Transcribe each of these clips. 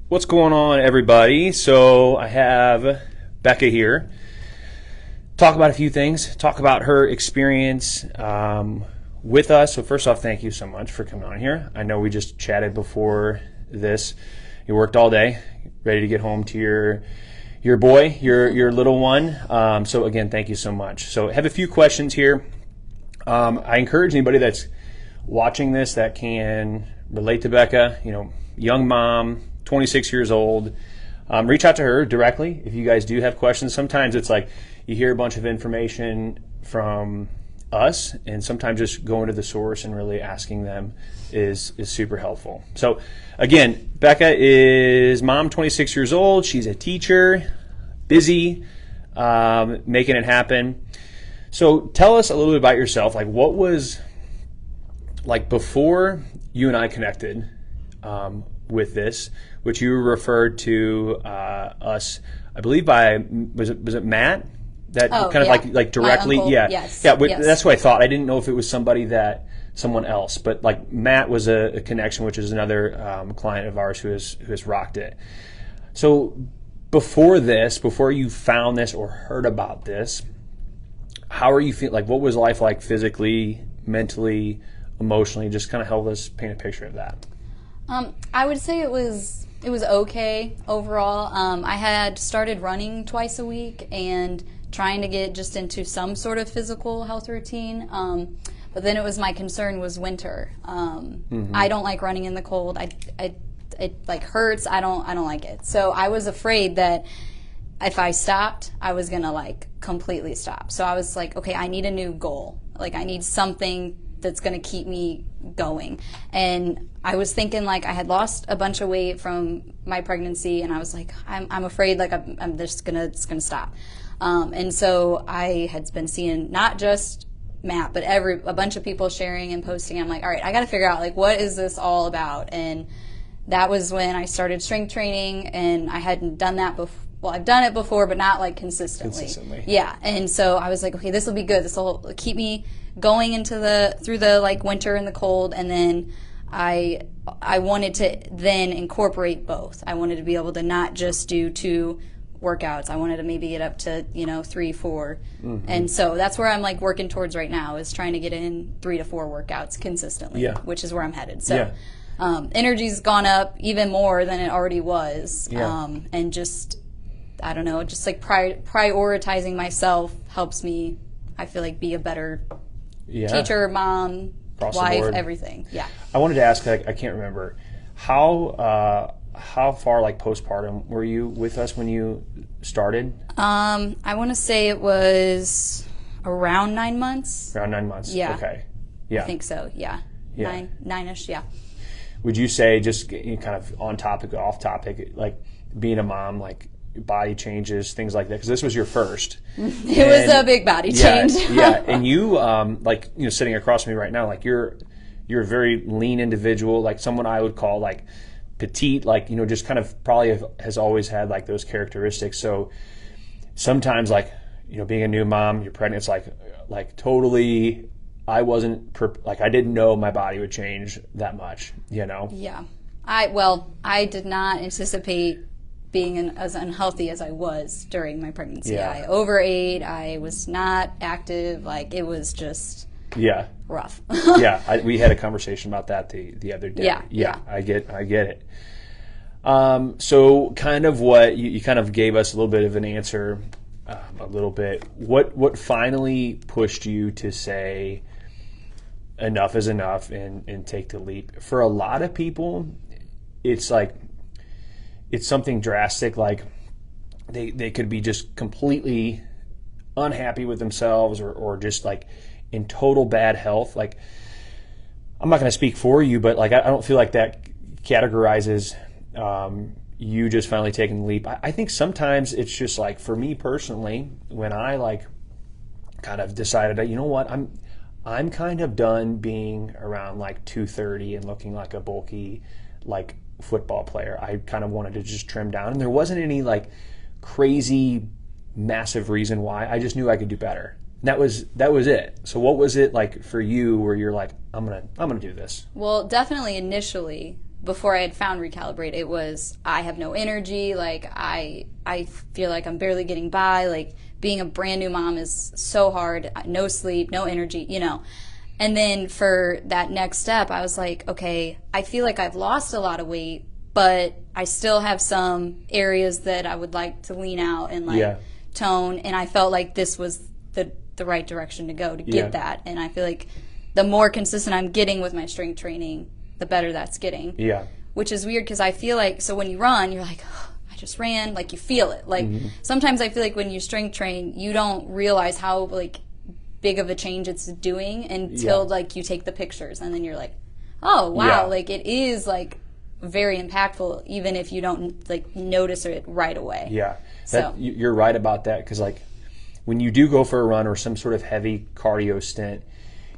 What's going on, everybody? So I have Becca here. Talk about a few things. Talk about her experience with us. So first off, thank you so much for coming on here. I know we just chatted before this. You worked all day, ready to get home to your boy, your little one. So again, thank you so much. So I have a few questions here. I encourage anybody that's watching this that can relate to Becca, young mom, 26 years old, reach out to her directly if you guys do have questions. Sometimes it's like you hear a bunch of information from us, and sometimes just going to the source and really asking them is super helpful. So again, Becca is mom, 26 years old. She's a teacher, busy, making it happen. So tell us a little bit about yourself. Like, what was like before you and I connected with this, which you referred to us, I believe, by was it Matt that like directly? Yeah, yes. Yes. That's what I thought. I didn't know if it was someone else, but like Matt was a connection, which is another client of ours who has rocked it. So before you found this or heard about this, how are you feeling? Like, what was life like physically, mentally, emotionally? Just kind of help us paint a picture of that. I would say it was okay overall. I had started running twice a week and trying to get just into some sort of physical health routine. But then my concern was winter. I don't like running in the cold. It like hurts. I don't like it. So I was afraid that if I stopped, I was gonna like completely stop. So I was like, okay, I need a new goal. Like, I need something that's going to keep me going. And I was thinking, like, I had lost a bunch of weight from my pregnancy, and I was like, I'm afraid, like, I'm just it's gonna stop. And so I had been seeing not just Matt, but a bunch of people sharing and posting. I'm like, all right, I got to figure out, like, what is this all about? And that was when I started strength training, and I hadn't done that before. Well, I've done it before, but not like consistently. Yeah. And so I was like, okay, this will be good. This will keep me going through the like winter and the cold. And then I wanted to then incorporate both. I wanted to be able to not just do 2 workouts. I wanted to maybe get up to 3, 4. Mm-hmm. And so that's where I'm like working towards right now, is trying to get in 3 to 4 workouts consistently, which is where I'm headed. So energy's gone up even more than it already was. And just, I don't know, just like prioritizing myself helps me, I feel like, be a better teacher, mom, wife, everything. Yeah. I wanted to ask, I can't remember, how far, like, postpartum were you with us when you started? I want to say it was around 9 months. Around 9 months. Yeah. Okay. Yeah. I think so. Yeah. 9-ish. Yeah. Would you say, just kind of on topic, off topic, like being a mom, like body changes, things like that? Because this was your first. It was a big body change. And you, like, sitting across from me right now, like you're a very lean individual, like someone I would call like petite, like, just kind of probably has always had like those characteristics. So sometimes, like, being a new mom, you're pregnant, it's like totally, I didn't know my body would change that much, Yeah. I did not anticipate being as unhealthy as I was during my pregnancy. I overate, I was not active, like, it was just rough. We had a conversation about that the other day. I get it. So kind of what you kind of gave us a little bit of an answer, a little bit. What finally pushed you to say enough is enough and take the leap? For a lot of people, it's like, it's something drastic, like they could be just completely unhappy with themselves or just like in total bad health. Like, I'm not going to speak for you, but like I don't feel like that categorizes you just finally taking the leap. I think sometimes it's just like, for me personally, when I like kind of decided that, what, I'm kind of done being around like 230 and looking like a bulky, like, football player. I kind of wanted to just trim down, and there wasn't any like crazy massive reason why. I just knew I could do better. That was it. So what was it like for you where you're like, I'm gonna do this? Well, definitely initially before I had found Recalibr8te, it was I have no energy, like I feel like I'm barely getting by, like being a brand new mom is so hard, no sleep, no energy, you know. And then for that next step, I was like, okay, I feel like I've lost a lot of weight, but I still have some areas that I would like to lean out and like tone. And I felt like this was the right direction to go to get that. And I feel like the more consistent I'm getting with my strength training, the better that's getting. Yeah. Which is weird because I feel like, so when you run, you're like, oh, I just ran, like you feel it. Like sometimes I feel like when you strength train, you don't realize how like big of a change it's doing until like you take the pictures, and then you're like, oh wow, like it is like very impactful even if you don't like notice it right away. So you're right about that, because like when you do go for a run or some sort of heavy cardio stint,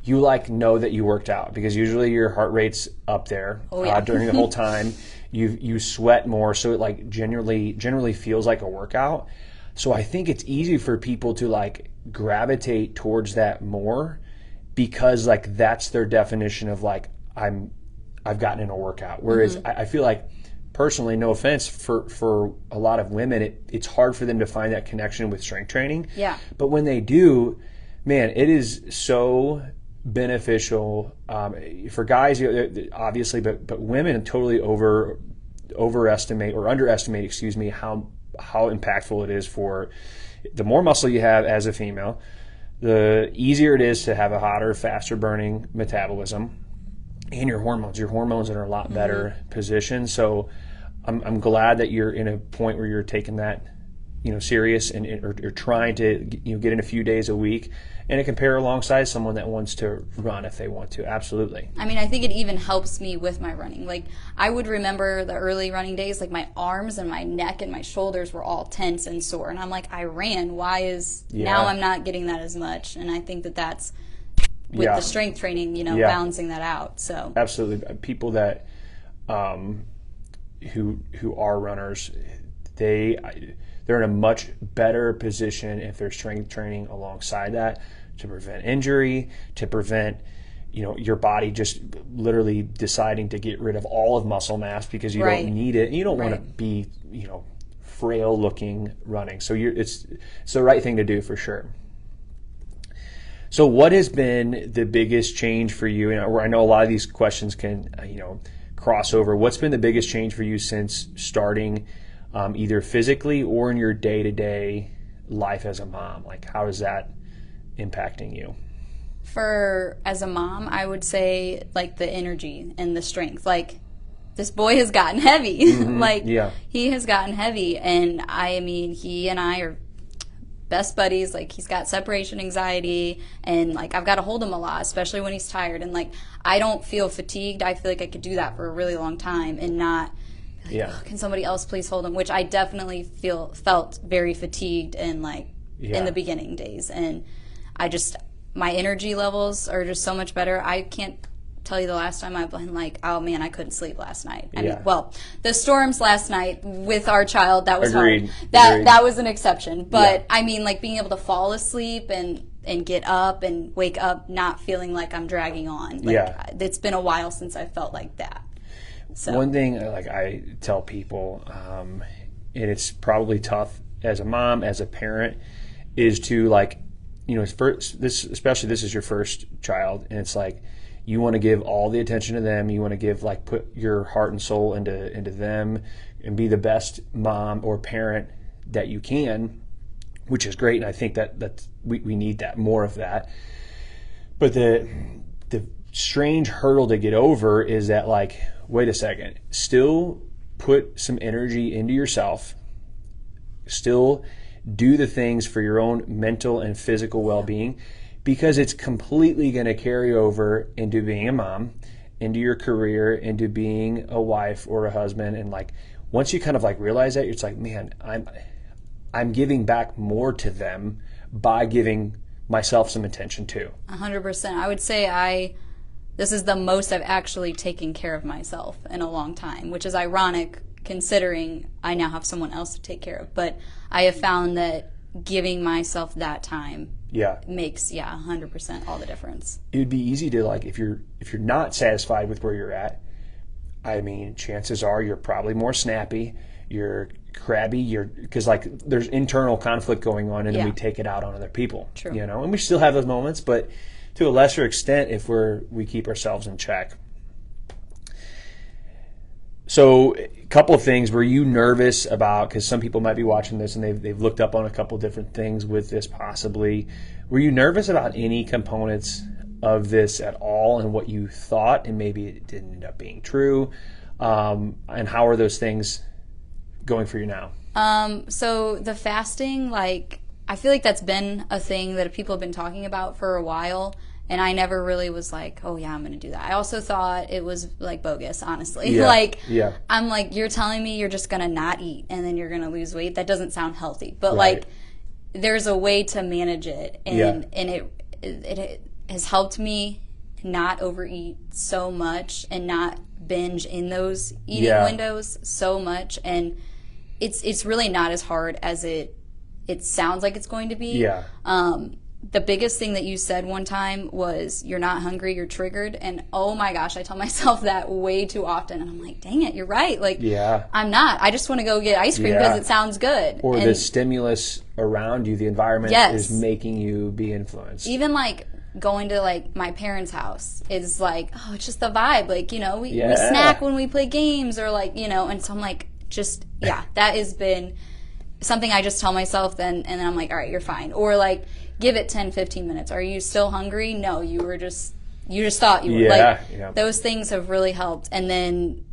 you like know that you worked out, because usually your heart rate's up there during the whole time. You sweat more, so it like generally feels like a workout. So I think it's easy for people to like gravitate towards that more, because like that's their definition of like I've gotten in a workout. Whereas I feel like personally, no offense, for a lot of women, it's hard for them to find that connection with strength training. Yeah. But when they do, man, it is so beneficial for guys, obviously, but women totally overestimate or underestimate, excuse me, how impactful it is. For the more muscle you have as a female, the easier it is to have a hotter, faster burning metabolism, and your hormones are in a lot better position. So I'm glad that you're in a point where you're taking that, serious, and or trying to, get in a few days a week and to compare alongside someone that wants to run if they want to. Absolutely. I mean, I think it even helps me with my running. Like, I would remember the early running days, like my arms and my neck and my shoulders were all tense and sore. And I'm like, I ran. Why is now I'm not getting that as much? And I think that's with the strength training, balancing that out. So absolutely. People that who are runners, they're in a much better position if they're strength training alongside that, to prevent injury, to prevent your body just literally deciding to get rid of all of muscle mass because you don't need it. You don't want to be frail looking running. So it's the right thing to do for sure. So what has been the biggest change for you? And I know a lot of these questions can cross over. What's been the biggest change for you since starting, either physically or in your day-to-day life as a mom? Like, how is that impacting you? As a mom, I would say like the energy and the strength. Like, this boy has gotten heavy. He has gotten heavy, and I mean, he and I are best buddies. Like, he's got separation anxiety, and like I've got to hold him a lot, especially when he's tired. And like, I don't feel fatigued. I feel like I could do that for a really long time and not oh, can somebody else please hold him? Which I definitely felt very fatigued and like in the beginning days. And my energy levels are just so much better. I can't tell you the last time I've been like, oh man, I couldn't sleep last night. I mean, well, the storms last night with our child, that was hard. That was an exception. But I mean, like, being able to fall asleep and get up and wake up not feeling like I'm dragging on. Like, it's been a while since I felt like that. So one thing like I tell people, and it's probably tough as a mom, as a parent, is to like, especially this is your first child, and it's like you want to give all the attention to them. You want to put your heart and soul into them and be the best mom or parent that you can, which is great. And I think that we need that, more of that. But the strange hurdle to get over is that, like, wait a second, still put some energy into yourself, still do the things for your own mental and physical well-being, because it's completely going to carry over into being a mom, into your career, into being a wife or a husband. And like, once you kind of like realize that, it's like, man, I'm giving back more to them by giving myself some attention too. 100%. I would say this is the most I've actually taken care of myself in a long time, which is ironic considering I now have someone else to take care of. But I have found that giving myself that time makes 100% all the difference. It would be easy to, like, if you're not satisfied with where you're at, I mean, chances are you're probably more snappy, you're crabby, because like there's internal conflict going on, and then we take it out on other people. True. You know, and we still have those moments, but to a lesser extent if we keep ourselves in check. So a couple of things. Were you nervous about, because some people might be watching this and they've looked up on a couple different things with this possibly. Were you nervous about any components of this at all and what you thought, and maybe it didn't end up being true? And how are those things going for you now? So the fasting, like, I feel like that's been a thing that people have been talking about for a while. And I never really was like, oh, yeah, I'm going to do that. I also thought it was, like, bogus, honestly. Yeah. I'm like, you're telling me you're just going to not eat and then you're going to lose weight? That doesn't sound healthy. But, Right. like, there's a way to manage it. And it has helped me not overeat so much and not binge in those eating windows so much. And it's really not as hard as it sounds like it's going to be. Yeah. The biggest thing that you said one time was, you're not hungry, you're triggered. And oh my gosh, I tell myself that way too often. And I'm like, dang it, you're right. Like, I'm not. I just want to go get ice cream because it sounds good. Or the stimulus around you, the environment is making you be influenced. Even like going to like my parents' house is like, oh, it's just the vibe. Like, you know, we snack when we play games, or like, you know, and so I'm like, that has been something I just tell myself then, and then I'm like, all right, you're fine. Or like, give it 10, 15 minutes. Are you still hungry? No, you just thought you were. Those things have really helped. And then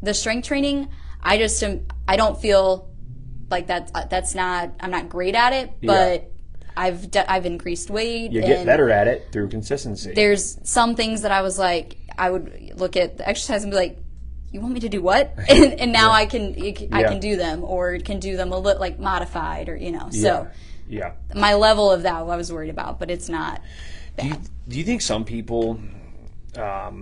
the strength training, I don't feel like I'm not great at it, but I've increased weight. You get better at it through consistency. There's some things that I was like, I would look at the exercise and be like, you want me to do what? And now I can do them, or can do them a little like modified, or, you know, so. Yeah. My level of that I was worried about, but it's not bad. Do you think some people, I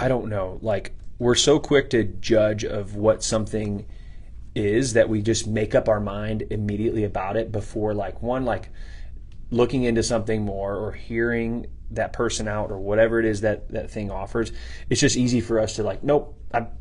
don't know, like, we're so quick to judge of what something is that we just make up our mind immediately about it before, like, looking into something more or hearing that person out or whatever it is that thing offers. It's just easy for us to like, nope,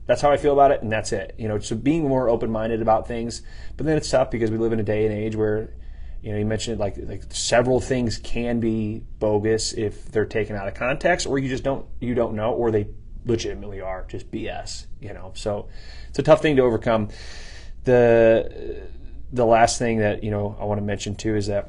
that's how I feel about it, and that's it. You know, so being more open-minded about things. But then it's tough because we live in a day and age where, you know, you mentioned like several things can be bogus if they're taken out of context, or you don't know, or they legitimately are just BS. You know, so it's a tough thing to overcome. The last thing that, you know, I want to mention too is that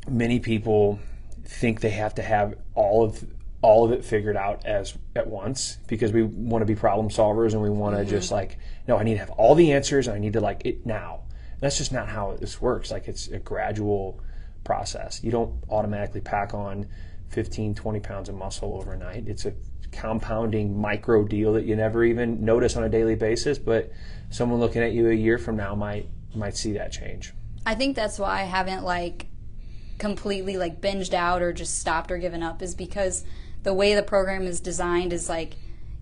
many people think they have to have all of it figured out at once, because we want to be problem solvers and we want to just like, no, I need to have all the answers and I need to like it now. That's just not how this works. Like, it's a gradual process. You don't automatically pack on 15, 20 pounds of muscle overnight. It's a compounding micro deal that you never even notice on a daily basis, but someone looking at you a year from now might see that change. I think that's why I haven't like completely like binged out or just stopped or given up, is because the way the program is designed is like,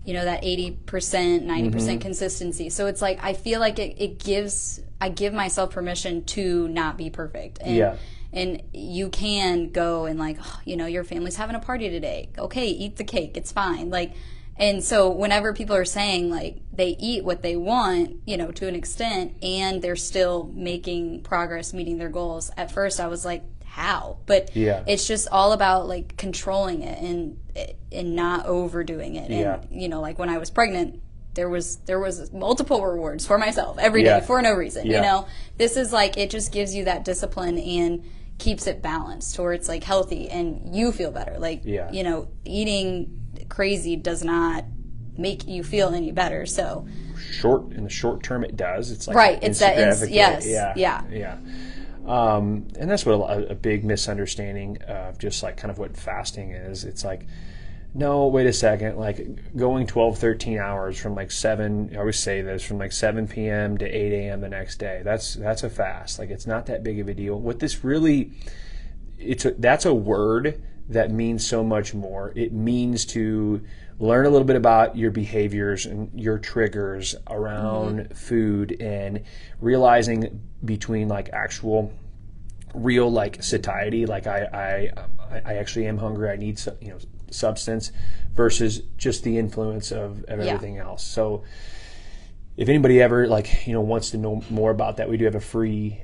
you know, that 80%, 90% consistency. So it's like, I feel like I give myself permission to not be perfect. And you can go and like, oh, you know, your family's having a party today. Okay, eat the cake. It's fine. Like, and so whenever people are saying like they eat what they want, you know, to an extent, and they're still making progress, meeting their goals, at first I was like, how? But it's just all about like controlling it and not overdoing it. And you know, like when I was pregnant, there was multiple rewards for myself every day for no reason. You know, this is like, it just gives you that discipline and keeps it balanced towards like healthy, and you feel better. Like, you know, eating crazy does not make you feel any better. So in the short term it does. It's like right. It's that and that's what a big misunderstanding of just like kind of what fasting is. It's like, no, wait a second, like going 12, 13 hours from like 7, I always say this, from like 7 p.m. to 8 a.m. the next day, that's a fast. Like, it's not that big of a deal. What this really, that's a word that means so much more. It means to learn a little bit about your behaviors and your triggers around food, and realizing between like actual real like satiety, like I actually am hungry, I need substance versus just the influence of everything else. So if anybody ever wants to know more about that, we do have a free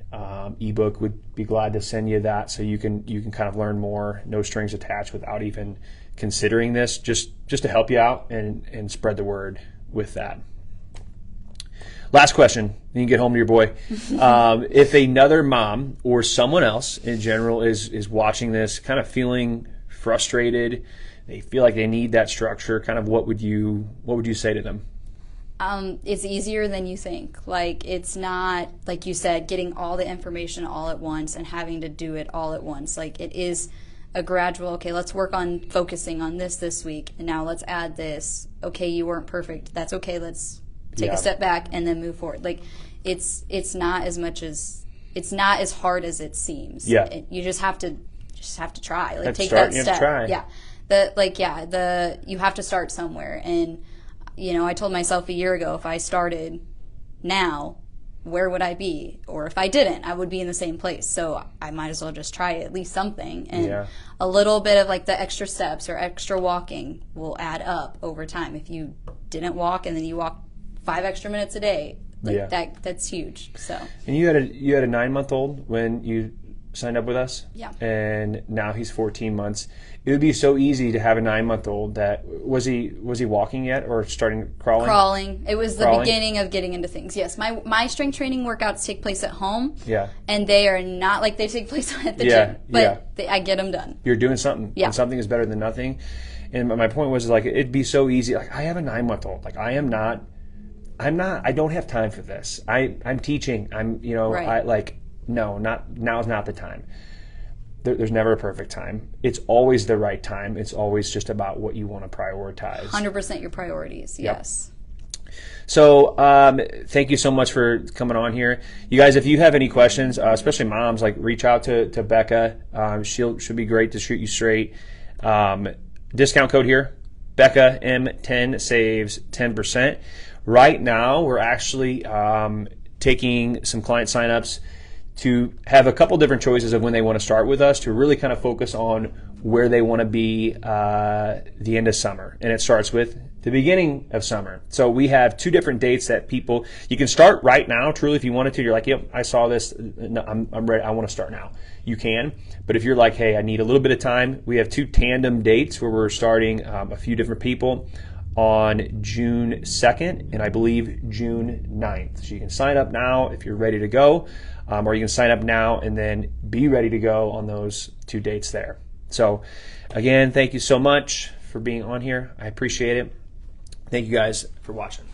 ebook. We'd be glad to send you that so you can kind of learn more, no strings attached, without even considering this, just to help you out and spread the word with that. Last question, then you can get home to your boy. If another mom or someone else in general is watching this, kind of feeling frustrated, they feel like they need that structure, kind of what would you say to them? It's easier than you think. It's not, like you said, getting all the information all at once and having to do it all at once. It is a gradual, okay, let's work on focusing on this week, and now let's add this. Okay, you weren't perfect. That's okay. Let's take a step back and then move forward. It's not as hard as it seems. Yeah. You just have to try. Take start, that step. Try. Yeah. You have to start somewhere. And I told myself a year ago, if I started now, where would I be? Or if I didn't, I would be in the same place. So I might as well just try at least something. And a little bit of the extra steps or extra walking will add up over time. If you didn't walk and then you walk 5 extra minutes a day, that's huge. So. And you had a 9-month-old when you signed up with us. Yeah. And now he's 14 months. It would be so easy to have a 9-month-old that was he walking yet or starting crawling? Crawling. It was the beginning of getting into things. Yes. My strength training workouts take place at home. Yeah. And they are not like they take place at the gym. But I get them done. You're doing something. Yeah. And something is better than nothing. And my point was it'd be so easy. I have a 9-month-old. I don't have time for this. I'm teaching. Right. Now's not the time. There's never a perfect time. It's always the right time. It's always just about what you want to prioritize. 100% your priorities, yes. Yep. So thank you so much for coming on here. You guys, if you have any questions, especially moms, reach out to Becah. She'll be great to shoot you straight. Discount code here, Becah M10 saves 10%. Right now, we're actually taking some client signups to have a couple different choices of when they want to start with us, to really kind of focus on where they want to be the end of summer. And it starts with the beginning of summer. So we have 2 different dates that you can start right now, truly, if you wanted to. You're like, yep, I saw this, I'm ready, I want to start now. You can. But if you're like, hey, I need a little bit of time, we have 2 tandem dates where we're starting a few different people on June 2nd and I believe June 9th. So you can sign up now if you're ready to go, or you can sign up now and then be ready to go on those 2 dates there. So again, thank you so much for being on here. I appreciate it. Thank you guys for watching.